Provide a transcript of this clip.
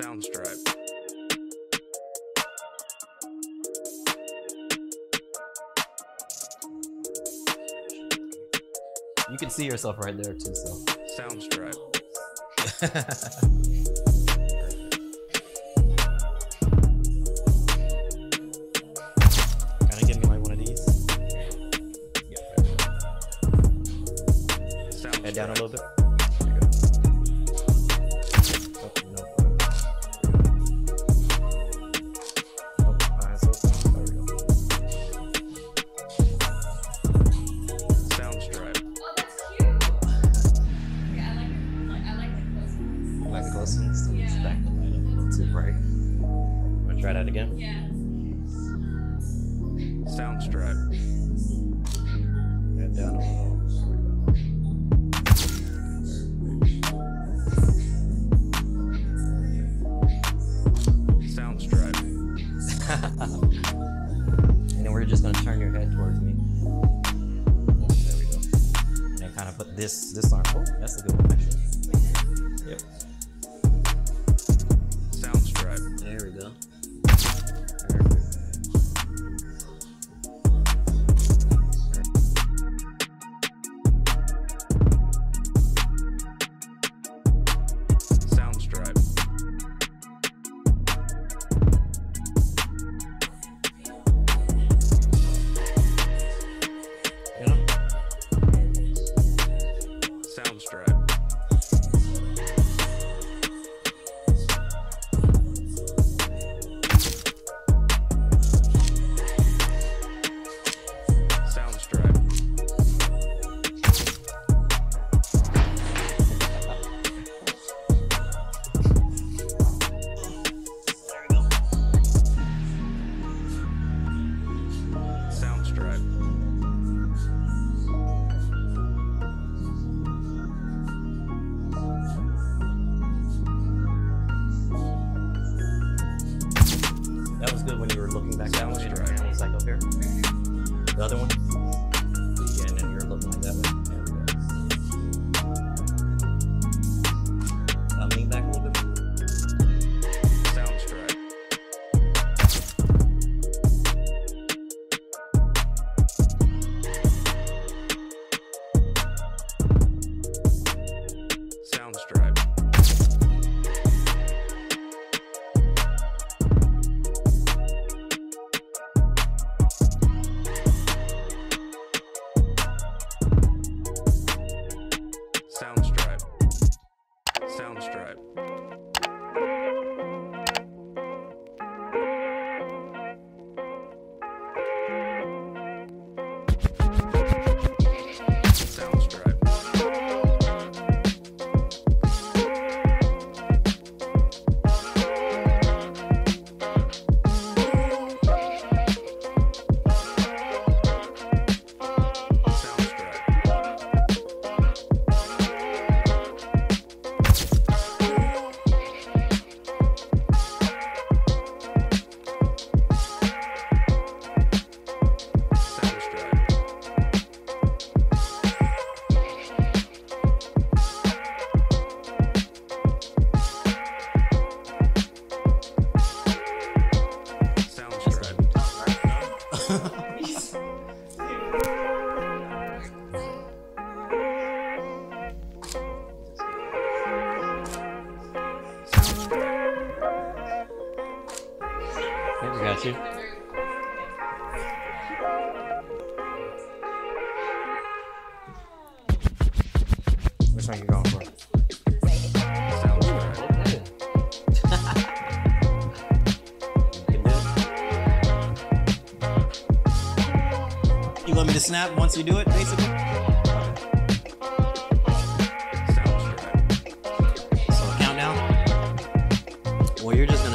Soundstripe. You can see yourself right there too, so. Soundstripe. Kind of give me like one of these. Yeah. Head down a little bit. There you go. Oh, no. Oh, eyes open. There we go. Soundstripe. Oh, that's cute. Yeah, I like the close ones. You like the close ones? Yeah. Stack the light up a little too bright. Wanna try that again? Yeah. Soundstripe. Head down a little. Soundstripe. And then we're just gonna turn your head towards me. There we go. And then kind of put this arm. Oh, that's a good one actually. Yep. Soundstripe. There we go. Soundstripe. You know? Soundstripe. Soundstripe. Soundstripe. That was good when you were looking back that way. And Soundstripe. it was like up here. The other one. Yeah, and then you were looking like that way. There we go. Lean back a little bit more. Soundstripe. Soundstripe. Soundstripe. Soundstripe. Soundstripe. Okay, we got you. Which one you going for? Soundstripe. Okay. You can do it. You want me to snap once you do it, basically? Soundstripe. So countdown. Well, you're just gonna